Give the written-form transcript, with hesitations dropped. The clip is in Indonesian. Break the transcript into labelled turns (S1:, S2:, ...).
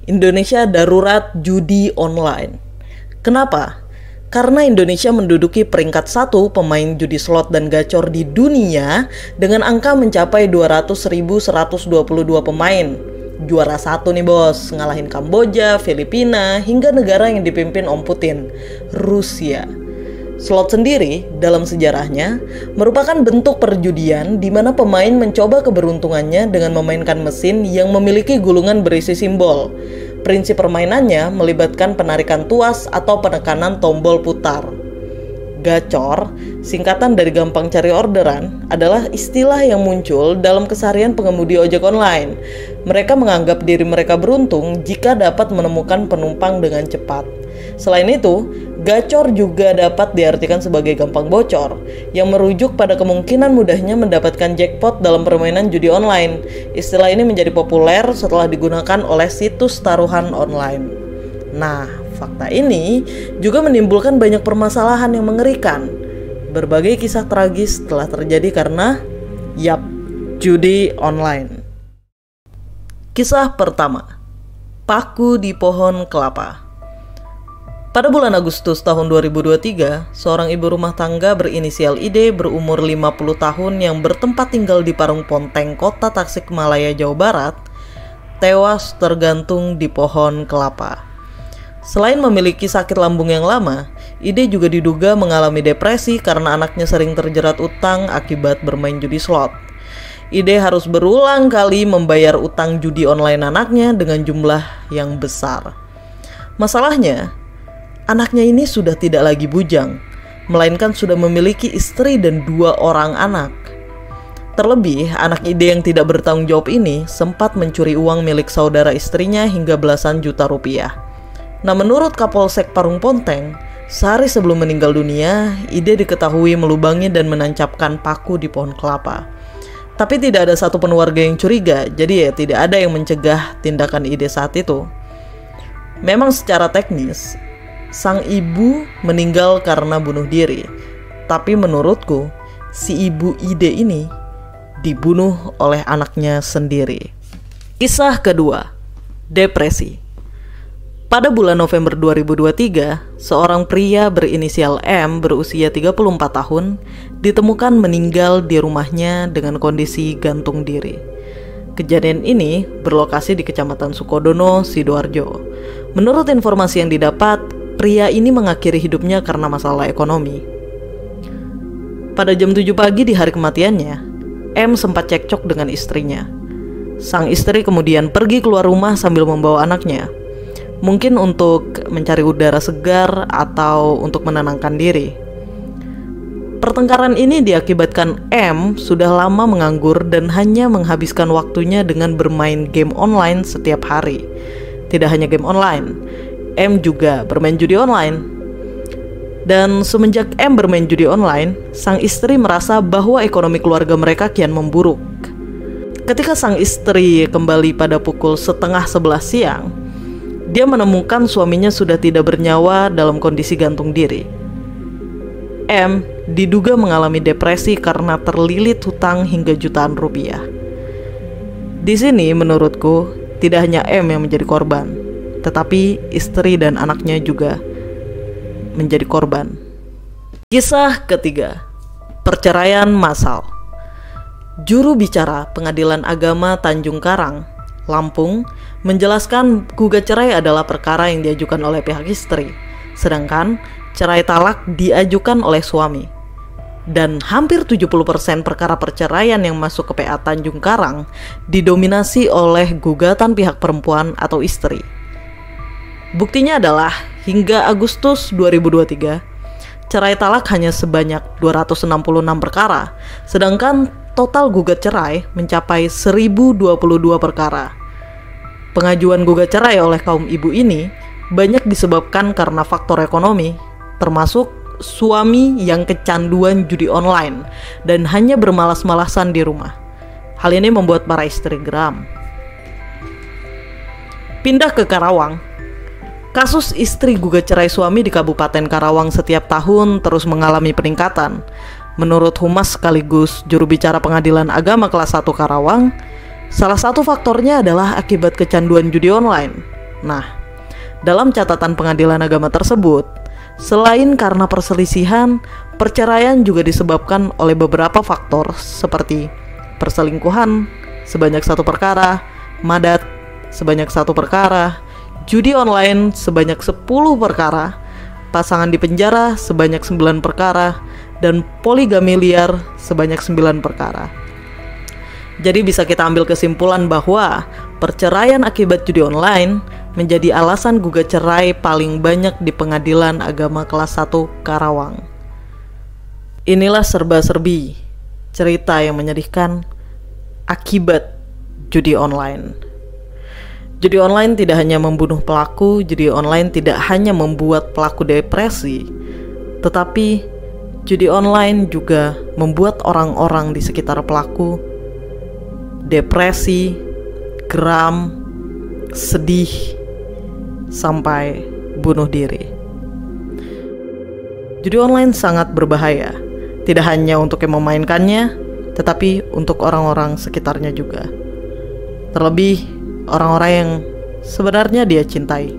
S1: Indonesia darurat judi online. Kenapa? Karena Indonesia menduduki peringkat 1 pemain judi slot dan gacor di dunia dengan angka mencapai 200.122 pemain. Juara 1 nih bos, ngalahin Kamboja, Filipina, hingga negara yang dipimpin Om Putin, Rusia. Slot sendiri dalam sejarahnya merupakan bentuk perjudian di mana pemain mencoba keberuntungannya dengan memainkan mesin yang memiliki gulungan berisi simbol. Prinsip permainannya melibatkan penarikan tuas atau penekanan tombol putar. Gacor, singkatan dari gampang cari orderan, adalah istilah yang muncul dalam keseharian pengemudi ojek online. Mereka menganggap diri mereka beruntung jika dapat menemukan penumpang dengan cepat. Selain itu, gacor juga dapat diartikan sebagai gampang bocor, yang merujuk pada kemungkinan mudahnya mendapatkan jackpot dalam permainan judi online. Istilah ini menjadi populer setelah digunakan oleh situs taruhan online. Nah, fakta ini juga menimbulkan banyak permasalahan yang mengerikan. Berbagai kisah tragis telah terjadi karena, judi online. Kisah pertama, paku di pohon kelapa. Pada bulan Agustus tahun 2023, seorang ibu rumah tangga berinisial ID berumur 50 tahun yang bertempat tinggal di Parung Ponteng, Kota Tasikmalaya, Jawa Barat, tewas tergantung di pohon kelapa. Selain memiliki sakit lambung yang lama, ID juga diduga mengalami depresi karena anaknya sering terjerat utang akibat bermain judi slot. ID harus berulang kali membayar utang judi online anaknya dengan jumlah yang besar. Masalahnya, anaknya ini sudah tidak lagi bujang, melainkan sudah memiliki istri dan 2 orang anak. Terlebih, anak ID yang tidak bertanggung jawab ini sempat mencuri uang milik saudara istrinya hingga belasan juta rupiah. Nah, menurut Kapolsek Parung Ponteng, sehari sebelum meninggal dunia, ID diketahui melubangi dan menancapkan paku di pohon kelapa. Tapi tidak ada satupun warga yang curiga, jadi tidak ada yang mencegah tindakan ID saat itu. Memang secara teknis, sang ibu meninggal karena bunuh diri. Tapi menurutku, si ibu ide ini dibunuh oleh anaknya sendiri. Kisah kedua, depresi. Pada bulan November 2023, seorang pria berinisial M berusia 34 tahun ditemukan meninggal di rumahnya dengan kondisi gantung diri. Kejadian ini berlokasi di Kecamatan Sukodono, Sidoarjo. Menurut informasi yang didapat, pria ini mengakhiri hidupnya karena masalah ekonomi. Pada jam 7 pagi di hari kematiannya, M sempat cekcok dengan istrinya. Sang istri kemudian pergi keluar rumah sambil membawa anaknya. Mungkin untuk mencari udara segar atau untuk menenangkan diri. Pertengkaran ini diakibatkan M sudah lama menganggur dan hanya menghabiskan waktunya dengan bermain game online setiap hari. Tidak hanya game online, M juga bermain judi online. Dan semenjak M bermain judi online, sang istri merasa bahwa ekonomi keluarga mereka kian memburuk. Ketika sang istri kembali pada pukul 10:30 siang, dia menemukan suaminya sudah tidak bernyawa dalam kondisi gantung diri. M diduga mengalami depresi karena terlilit hutang hingga jutaan rupiah. Di sini menurutku tidak hanya M yang menjadi korban, tetapi istri dan anaknya juga menjadi korban. Kisah ketiga, perceraian massal. Juru bicara Pengadilan Agama Tanjung Karang, Lampung, menjelaskan gugat cerai adalah perkara yang diajukan oleh pihak istri, sedangkan cerai talak diajukan oleh suami. Dan hampir 70% perkara perceraian yang masuk ke PA Tanjung Karang didominasi oleh gugatan pihak perempuan atau istri. Buktinya adalah hingga Agustus 2023, cerai talak hanya sebanyak 266 perkara, sedangkan total gugat cerai mencapai 1022 perkara. Pengajuan gugat cerai oleh kaum ibu ini banyak disebabkan karena faktor ekonomi, termasuk suami yang kecanduan judi online dan hanya bermalas-malasan di rumah. Hal ini membuat para istri geram. Pindah ke Karawang. Kasus istri gugat cerai suami di Kabupaten Karawang setiap tahun terus mengalami peningkatan. Menurut Humas sekaligus juru bicara Pengadilan Agama kelas 1 Karawang, salah satu faktornya adalah akibat kecanduan judi online. Nah, dalam catatan pengadilan agama tersebut, selain karena perselisihan, perceraian juga disebabkan oleh beberapa faktor seperti perselingkuhan sebanyak 1 perkara, madat sebanyak 1 perkara, judi online sebanyak 10 perkara, pasangan di penjara sebanyak 9 perkara, dan poligami liar sebanyak 9 perkara. Jadi bisa kita ambil kesimpulan bahwa perceraian akibat judi online menjadi alasan gugat cerai paling banyak di Pengadilan Agama Kelas 1 Karawang. Inilah serba-serbi cerita yang menyedihkan akibat judi online. Judi online tidak hanya membunuh pelaku, judi online tidak hanya membuat pelaku depresi, tetapi judi online juga membuat orang-orang di sekitar pelaku depresi, geram, sedih, sampai bunuh diri. Judi online sangat berbahaya, tidak hanya untuk yang memainkannya, tetapi untuk orang-orang sekitarnya juga. Terlebih orang-orang yang sebenarnya dia cintai.